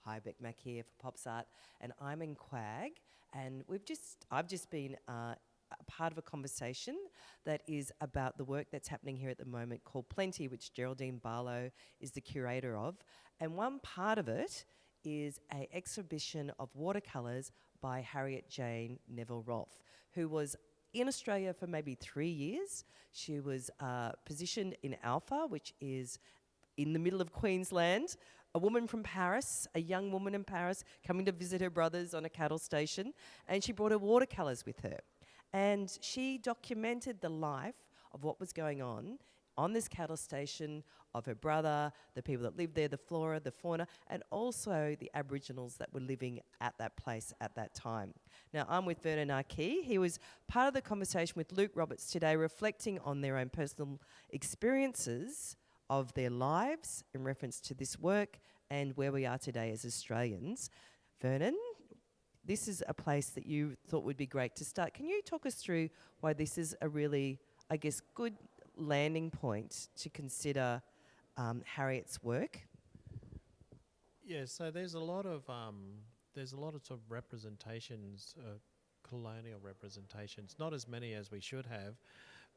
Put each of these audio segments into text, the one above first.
Hi, Beck Mack here for Pops Art, and I'm in QAG, and I've just been a part of a conversation that is about the work that's happening here at the moment called Plenty, which Geraldine Barlow is the curator of, and one part of it is an exhibition of watercolours by Harriet Jane Neville-Rolfe, who was in Australia for maybe 3 years. She was positioned in Alpha, which is in the middle of Queensland, a woman from Paris, a young woman in Paris, coming to visit her brothers on a cattle station, and she brought her watercolours with her. And she documented the life of what was going on this cattle station, of her brother, the people that lived there, the flora, the fauna, and also the Aboriginals that were living at that place at that time. Now, I'm with Vernon Ah Kee. He was part of the conversation with Luke Roberts today, reflecting on their own personal experiences of their lives in reference to this work and where we are today as Australians. Vernon, this is a place that you thought would be great to start. Can you talk us through why this is a really, I guess, good landing point to consider Harriet's work? Yeah, so there's a lot of sort of representations, colonial representations. Not as many as we should have,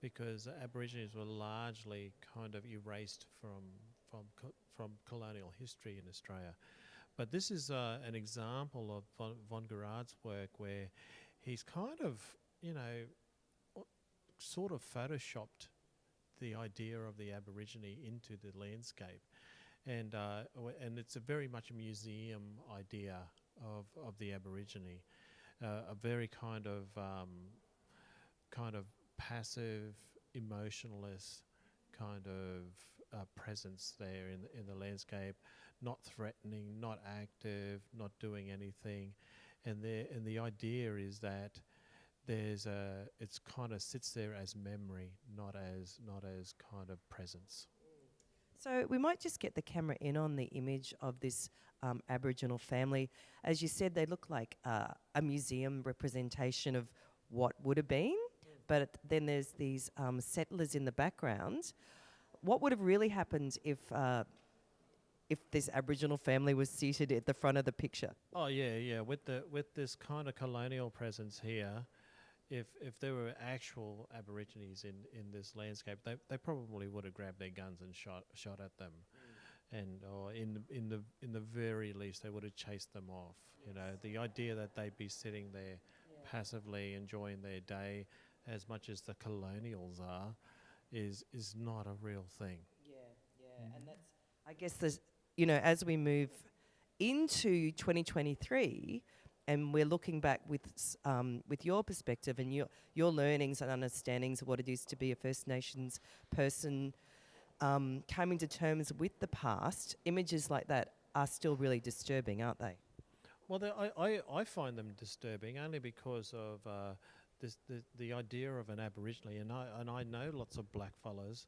because Aborigines were largely kind of erased from colonial history in Australia. But this is an example of von Gerard's work where he's kind of, sort of photoshopped the idea of the Aborigine into the landscape. And it's a very much a museum idea of the Aborigine, a very kind of passive, emotionless kind of presence there in the landscape, not threatening, not active, not doing anything, and the idea is that it's kind of sits there as memory, not as kind of presence. So we might just get the camera in on the image of this Aboriginal family. As you said, they look like a museum representation of what would have been, but then there's these settlers in the background. What would have really happened if this Aboriginal family was seated at the front of the picture? Oh yeah. With this kind of colonial presence here, if there were actual Aborigines in this landscape, they probably would have grabbed their guns and shot at them, or in the very least they would have chased them off. You know, the idea that they'd be sitting there passively enjoying their day as much as the colonials are is not a real thing. And that's, I guess, as we move into 2023, and we're looking back with your perspective and your learnings and understandings of what it is to be a First Nations person, coming to terms with the past, images like that are still really disturbing, aren't they? Well, I find them disturbing only because of the idea of an Aborigine, and I know lots of blackfellas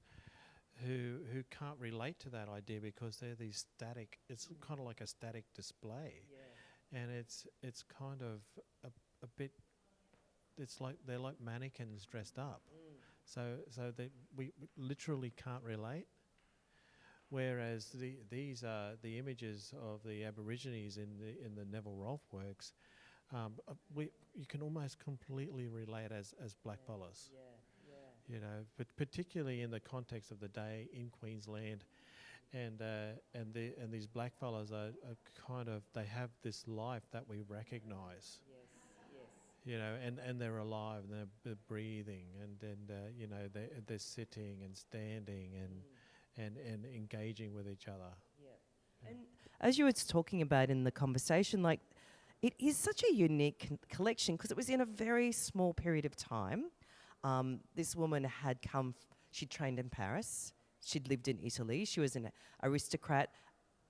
who can't relate to that idea because they're these static. It's kind of like a static display, and it's kind of a bit. It's like they're like mannequins dressed up, so we literally can't relate. Whereas these are the images of the Aborigines in the Neville-Rolfe works. You can almost completely relate as blackfellas. You know, but particularly in the context of the day in Queensland, and these blackfellas are kind of, they have this life that we recognise. You know, and they're alive and they're breathing they're sitting and standing and engaging with each other. And as you were talking about in the conversation, like, it is such a unique collection because it was in a very small period of time. This woman had she'd trained in Paris, she'd lived in Italy, she was an aristocrat.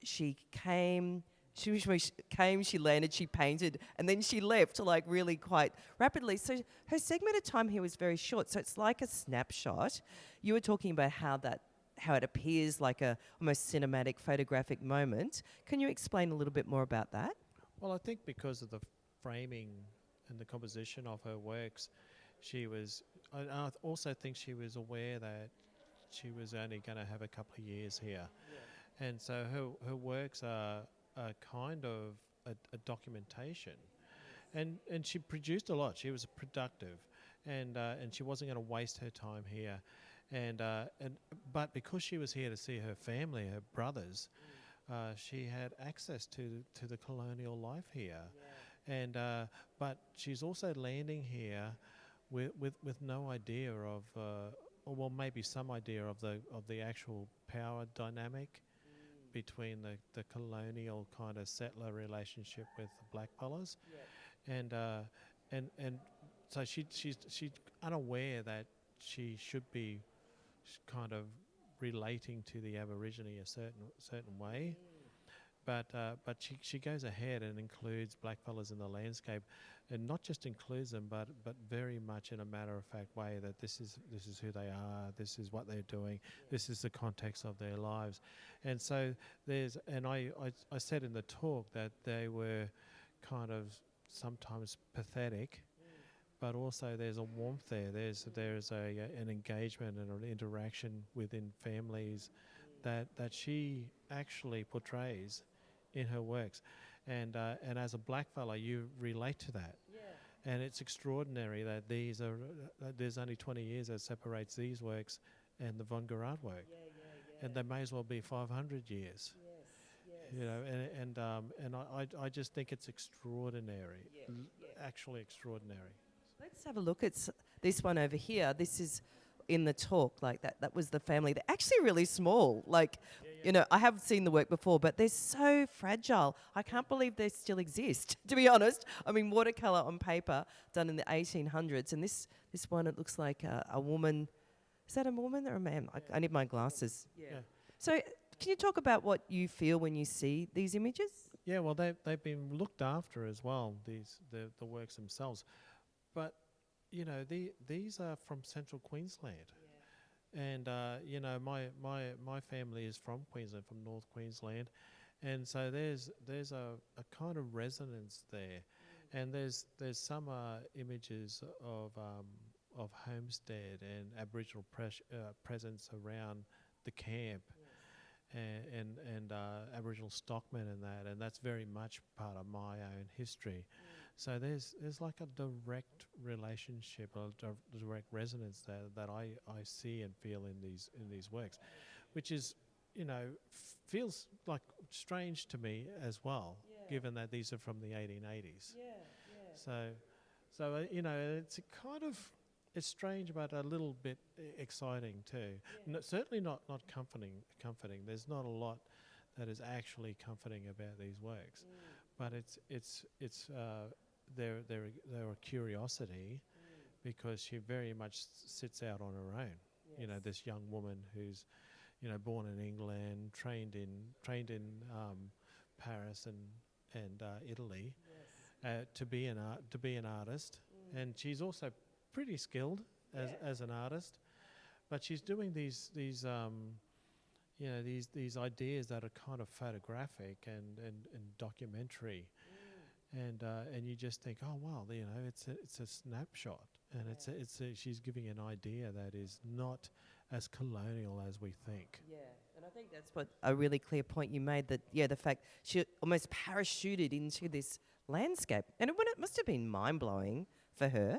She came, she landed, she painted, and then she left, like, really quite rapidly. So her segment of time here was very short, so it's like a snapshot. You were talking about how it appears like a almost cinematic photographic moment. Can you explain a little bit more about that? Well, I think because of the framing and the composition of her works, I also think she was aware that she was only going to have a couple of years here. And so her works are a kind of a documentation, and she produced a lot. She was productive, and she wasn't going to waste her time here, but because she was here to see her family, her brothers, she had access to the colonial life here, and but she's also landing here with no idea of, or well, maybe some idea of the actual power dynamic between the colonial kind of settler relationship with the blackfellas, and so she's unaware that she should be kind of relating to the Aborigine a certain way, but she goes ahead and includes blackfellas in the landscape, and not just includes them, but very much in a matter of fact way that this is who they are, this is what they're doing, this is the context of their lives, and so I said in the talk that they were kind of sometimes pathetic, but also there's a warmth there. There's an engagement and an interaction within families that she actually portrays in her works, and as a blackfella, you relate to that. And it's extraordinary that there's only 20 years that separates these works and the Von Gerard work, and they may as well be 500 years. You know, and I just think it's extraordinary, actually extraordinary. Let's have a look at this one over here. This is in the talk, like that was the family. They're actually really small. Like, you know, I have seen the work before, but they're so fragile. I can't believe they still exist, to be honest. I mean, watercolour on paper done in the 1800s. And this one, it looks like a woman. Is that a woman or a man? I need my glasses. Yeah. So can you talk about what you feel when you see these images? Yeah, well, they've been looked after as well, the works themselves. But, you know, these are from central Queensland. And, you know, my family is from Queensland, from North Queensland. And so there's a kind of resonance there. And there's some images of homestead and Aboriginal presence around the camp. And Aboriginal stockmen and that's very much part of my own history. So there's like a direct relationship, a direct resonance that I see and feel in these works, which is, you know, feels like strange to me as well, given that these are from the 1880s. So you know, it's it's strange, but a little bit exciting too. No, certainly not comforting. There's not a lot that is actually comforting about these works, but they're a curiosity, because she very much sits out on her own. You know, this young woman who's, you know, born in England, trained in Paris and Italy, to be an artist, and she's also pretty skilled as an artist, but she's doing these you know, these ideas that are kind of photographic and documentary, and you just think, oh wow, you know, it's a snapshot, and she's giving an idea that is not as colonial as we think. Yeah, and I think that's what a really clear point you made, that the fact she almost parachuted into this landscape, and it must have been mind-blowing for her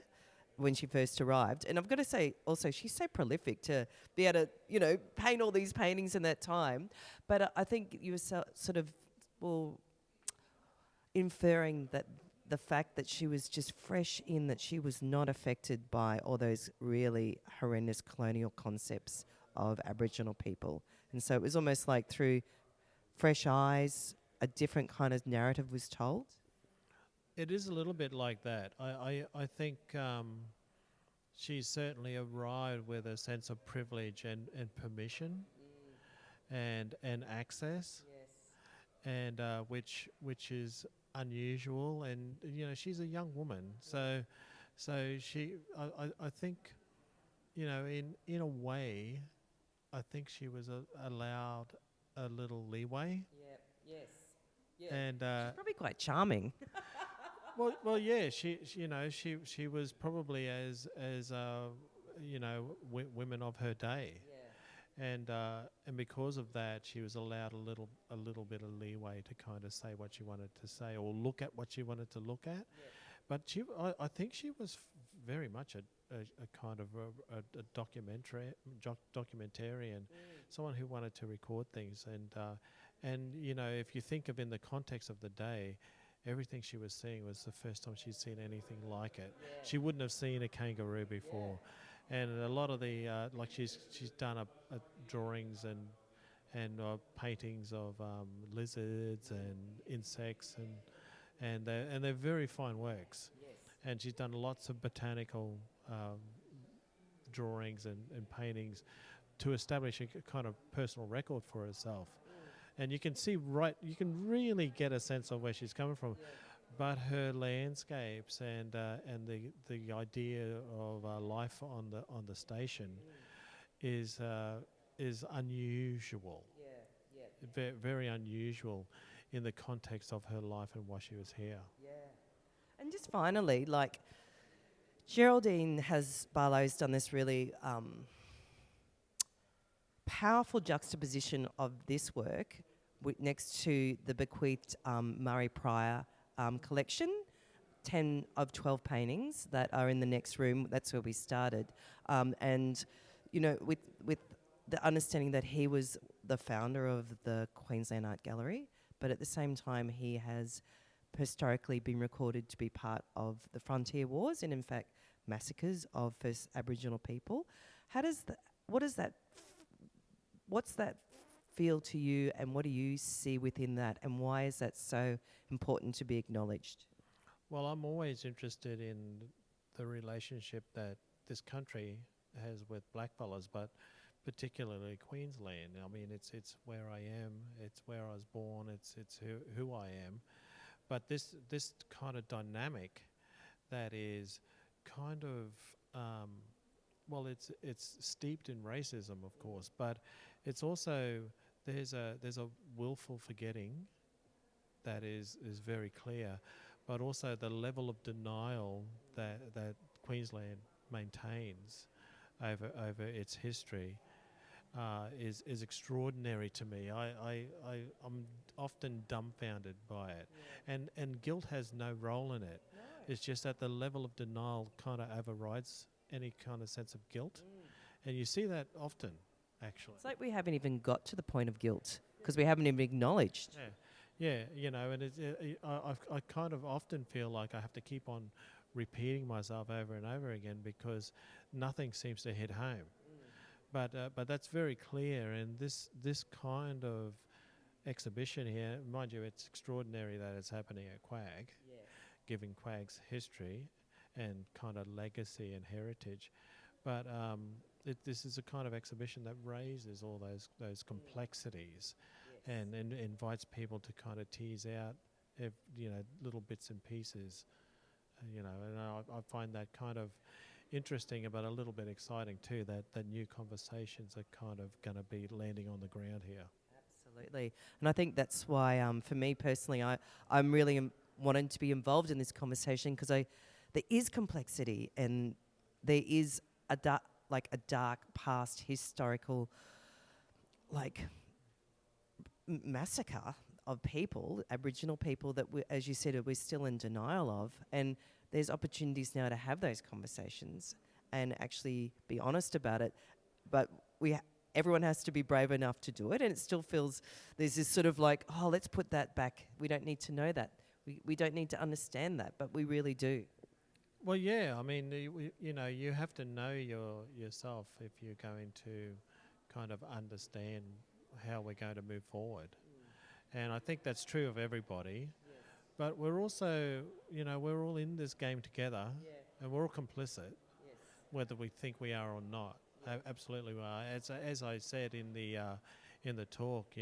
when she first arrived. And I've got to say also, she's so prolific to be able to, you know, paint all these paintings in that time. But I think you were sort of, well, inferring that the fact that she was just fresh in, that she was not affected by all those really horrendous colonial concepts of Aboriginal people. And so it was almost like through fresh eyes, a different kind of narrative was told. It is a little bit like that. I think she's certainly arrived with a sense of privilege and permission and access, and which is unusual. And you know, she's a young woman, so she I think, you know, in a way, I think she was allowed a little leeway. And she's probably quite charming. Well, yeah. She was probably as you know, women of her day, and because of that, she was allowed a little bit of leeway to kind of say what she wanted to say or look at what she wanted to look at. But I think she was very much a kind of a documentarian, someone who wanted to record things. And you know, if you think of in the context of the day, everything she was seeing was the first time she'd seen anything like it. She wouldn't have seen a kangaroo before. And a lot of the like she's done a drawings and paintings of lizards and insects and they're very fine works. And she's done lots of botanical drawings and paintings to establish a kind of personal record for herself. And you can see you can really get a sense of where she's coming from. But her landscapes and the idea of life on the station is unusual. Very unusual in the context of her life and why she was here. And just finally, like Geraldine Barlow's done this really powerful juxtaposition of this work next to the bequeathed Murray-Prior collection, 10 of 12 paintings that are in the next room. That's where we started. And, you know, with the understanding that he was the founder of the Queensland Art Gallery, but at the same time he has historically been recorded to be part of the Frontier Wars and, in fact, massacres of first Aboriginal people. What's that feel to you, and what do you see within that, and why is that so important to be acknowledged? Well, I'm always interested in the relationship that this country has with blackfellas, but particularly Queensland. I mean, it's where I am, it's where I was born, it's who I am. But this kind of dynamic that is kind of well, it's steeped in racism, of course, but it's also there's a willful forgetting that is very clear, but also the level of denial that Queensland maintains over its history is extraordinary to me. I'm often dumbfounded by it, and guilt has no role in it. No. It's just that the level of denial kind of overrides any kind of sense of guilt, and you see that often, actually. It's like we haven't even got to the point of guilt because we haven't even acknowledged. Yeah, you know, and I kind of often feel like I have to keep on repeating myself over and over again because nothing seems to hit home. But that's very clear, and this kind of exhibition here, mind you, it's extraordinary that it's happening at QAG, given QAG's history and kind of legacy and heritage. But this is a kind of exhibition that raises all those complexities, and invites people to kind of tease out, little bits and pieces, and I find that kind of interesting, but a little bit exciting too, that new conversations are kind of going to be landing on the ground here. Absolutely. And I think that's why, for me personally, I'm really wanting to be involved in this conversation because there is complexity and there is a dark past historical massacre of people, Aboriginal people, that as you said, we're still in denial of. And there's opportunities now to have those conversations and actually be honest about it. But everyone has to be brave enough to do it. And it still feels there's this sort of like, oh, let's put that back. We don't need to know that. We don't need to understand that, but we really do. Well, yeah. I mean, you have to know yourself if you're going to kind of understand how we're going to move forward. And I think that's true of everybody. But we're also, we're all in this game together, and we're all complicit, whether we think we are or not. Absolutely we are. As I said in the talk,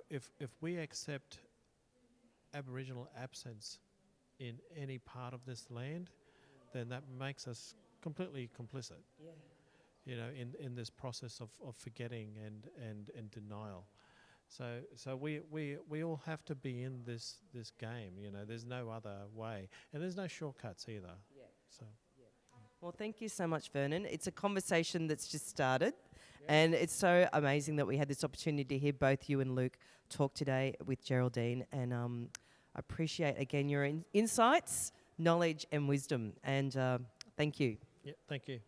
if we accept Aboriginal absence in any part of this land, then that makes us completely complicit. In this process of forgetting and denial. So we all have to be in this game. There's no other way, and there's no shortcuts either. So. Well, thank you so much, Vernon. It's a conversation that's just started, And it's so amazing that we had this opportunity to hear both you and Luke talk today with Geraldine. And I appreciate, again, your insights, knowledge and wisdom. And thank you. Yeah, thank you.